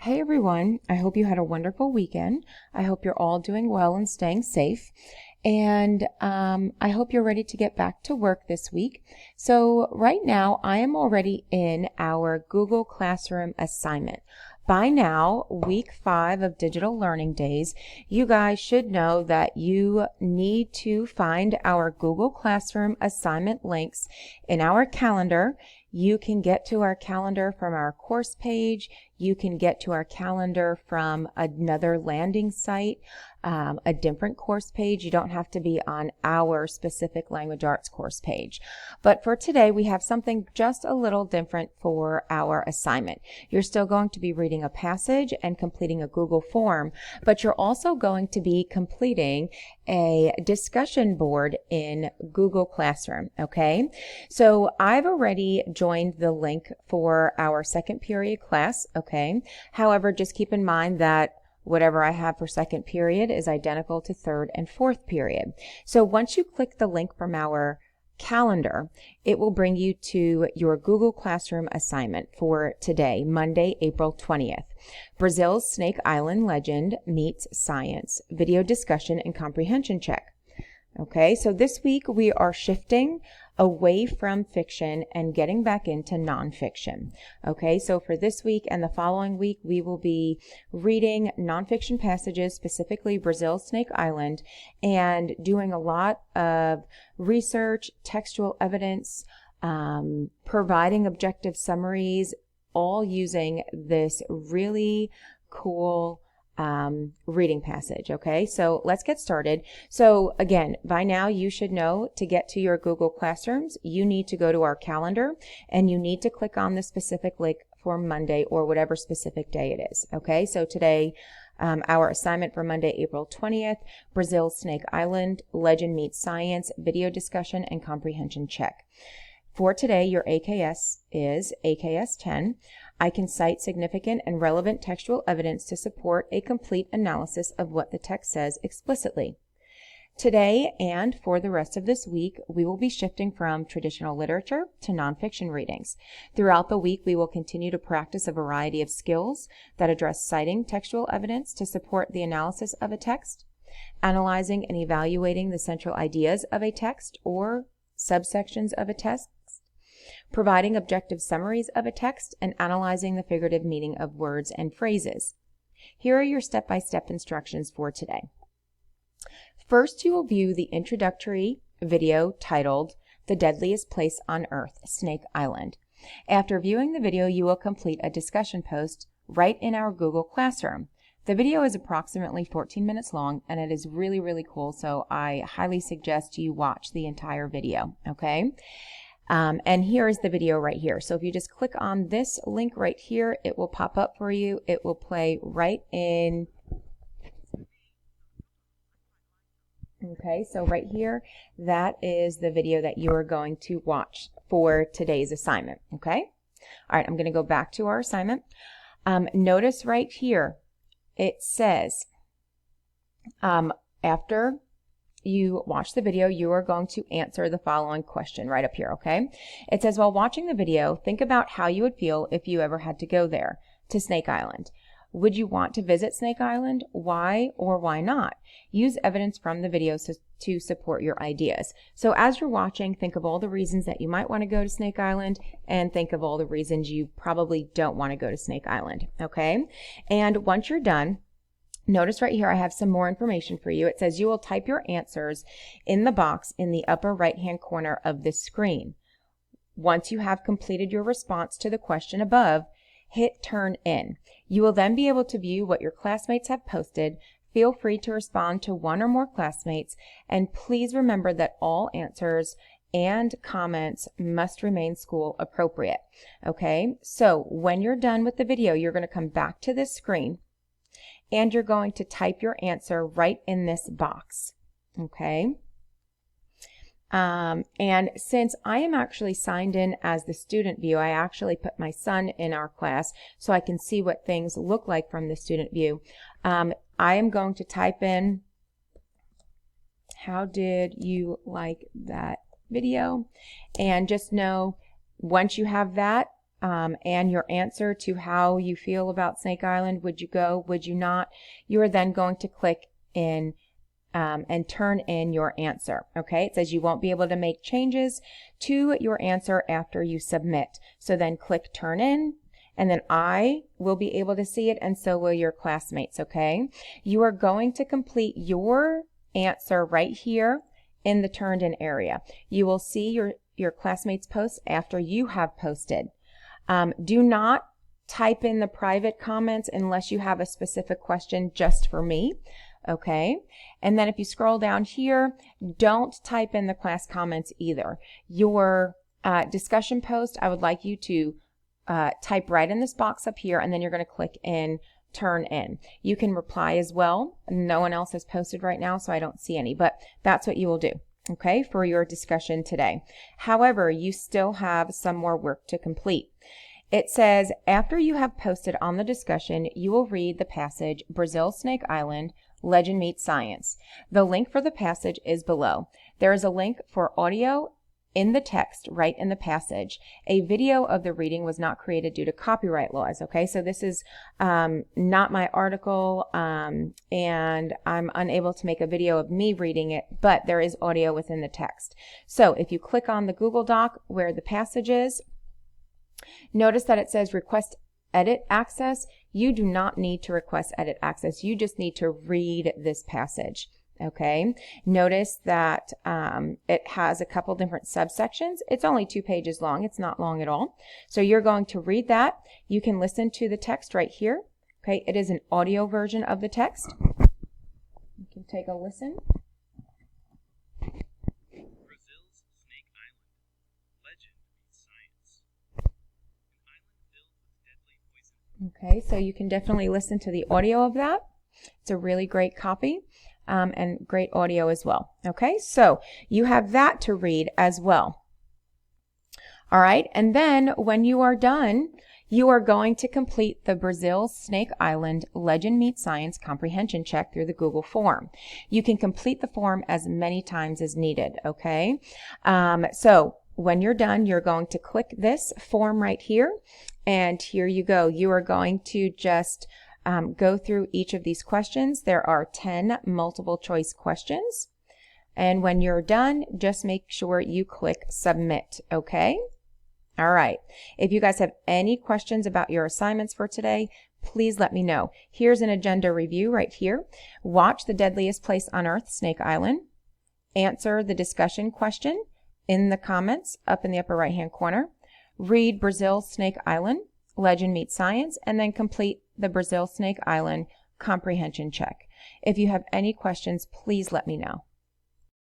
Hey everyone, I hope you had a wonderful weekend. I hope you're all doing well and staying safe. And I hope you're ready to get back to work this week. So right now I am already in our Google Classroom assignment. By now, week 5 of Digital Learning Days, you guys should know that you need to find our Google Classroom assignment links in our calendar. You can get to our calendar from our course page. You can get to our calendar from another landing site, a different course page. You don't have to be on our specific language arts course page. But for today, we have something just a little different for our assignment. You're still going to be reading a passage and completing a Google form, but you're also going to be completing a discussion board in Google Classroom, okay? So I've already joined the link for our second period class, okay? However, just keep in mind that whatever I have for second period is identical to third and fourth period. So once you click the link from our calendar, it will bring you to your Google Classroom assignment for today, Monday, April 20th. Brazil's Snake Island legend meets science, video discussion and comprehension check. Okay, so this week we are shifting away from fiction and getting back into nonfiction. Okay, so for this week and the following week, we will be reading nonfiction passages, specifically Brazil's Snake Island, and doing a lot of research, textual evidence, providing objective summaries, all using this really cool reading passage. Okay, so let's get started. So again, by now you should know to get to your Google Classrooms, you need to go to our calendar and you need to click on the specific link for Monday or whatever specific day it is. Okay, so today, our assignment for Monday, April 20th, Brazil's Snake Island, Legend Meets Science, Video Discussion and Comprehension Check. For today, your AKS is AKS 10. I can cite significant and relevant textual evidence to support a complete analysis of what the text says explicitly. Today and for the rest of this week, we will be shifting from traditional literature to nonfiction readings. Throughout the week, we will continue to practice a variety of skills that address citing textual evidence to support the analysis of a text, analyzing and evaluating the central ideas of a text or subsections of a text, providing objective summaries of a text, and analyzing the figurative meaning of words and phrases. Here are your step-by-step instructions for today. First, you will view the introductory video titled The Deadliest Place on Earth, Snake Island. After viewing the video, you will complete a discussion post right in our Google Classroom. The video is approximately 14 minutes long, and it is really, really cool, so I highly suggest you watch the entire video, okay? And here is the video right here. So if you just click on this link right here, it will pop up for you. It will play right in. Okay, so right here, that is the video that you are going to watch for today's assignment, okay? All right, I'm going to go back to our assignment. Notice right here, it says, after you watch the video, you are going to answer the following question right up here, okay? It says, while watching the video, think about how you would feel if you ever had to go there, to Snake Island. Would you want to visit Snake Island? Why or why not? Use evidence from the video to support your ideas. So as you're watching, think of all the reasons that you might want to go to Snake Island and think of all the reasons you probably don't want to go to Snake Island, okay? And once you're done, notice right here I have some more information for you. It says you will type your answers in the box in the upper right-hand corner of this screen. Once you have completed your response to the question above, hit Turn In. You will then be able to view what your classmates have posted. Feel free to respond to one or more classmates, and please remember that all answers and comments must remain school appropriate. Okay, so when you're done with the video, you're going to come back to this screen and you're going to type your answer right in this box. Okay. And since I am actually signed in as the student view, I actually put my son in our class so I can see what things look like from the student view. I am going to type in, how did you like that video? And just know, once you have that, and your answer to how you feel about Snake Island. Would you go? Would you not? You are then going to click in and turn in your answer. Okay, it says you won't be able to make changes to your answer after you submit. So then click turn in, and then I will be able to see it, and so will your classmates. Okay, you are going to complete your answer right here in the turned in area. You will see your classmates' posts after you have posted. Do not type in the private comments unless you have a specific question just for me. Okay, and then if you scroll down here, don't type in the class comments either. Your discussion post, I would like you to type right in this box up here, and then you're going to click in turn in. You can reply as well. No one else has posted right now, so I don't see any, but that's what you will do, okay, for your discussion today. However, you still have some more work to complete. It says, after you have posted on the discussion, you will read the passage, Brazil Snake Island, Legend Meets Science. The link for the passage is below. There is a link for audio in the text right in the passage. A video of the reading was not created due to copyright laws. Okay, so this is not my article, and I'm unable to make a video of me reading it, but there is audio within the text. So if you click on the Google Doc where the passage is, notice that it says request edit access. You do not need to request edit access. You just need to read this passage. Okay, notice that it has a couple different subsections. It's only 2 pages long. It's not long at all. So you're going to read that. You can listen to the text right here. Okay, it is an audio version of the text. You can take a listen. Brazil's Snake Island. Legend meets science. An island filled with deadly poison. Okay, so you can definitely listen to the audio of that. It's a really great copy. And great audio as well. Okay, so you have that to read as well. All right, and then when you are done, you are going to complete the Brazil Snake Island Legend Meets Science comprehension check through the Google form. You can complete the form as many times as needed, okay? So when you're done, you're going to click this form right here, and here you go. You are going to just go through each of these questions. There are 10 multiple choice questions. And when you're done, just make sure you click submit, okay? All right. If you guys have any questions about your assignments for today, please let me know. Here's an agenda review right here. Watch the deadliest place on earth, Snake Island. Answer the discussion question in the comments up in the upper right-hand corner. Read Brazil Snake Island, Legend Meets Science, and then complete the Brazil Snake Island comprehension check. If you have any questions, please let me know.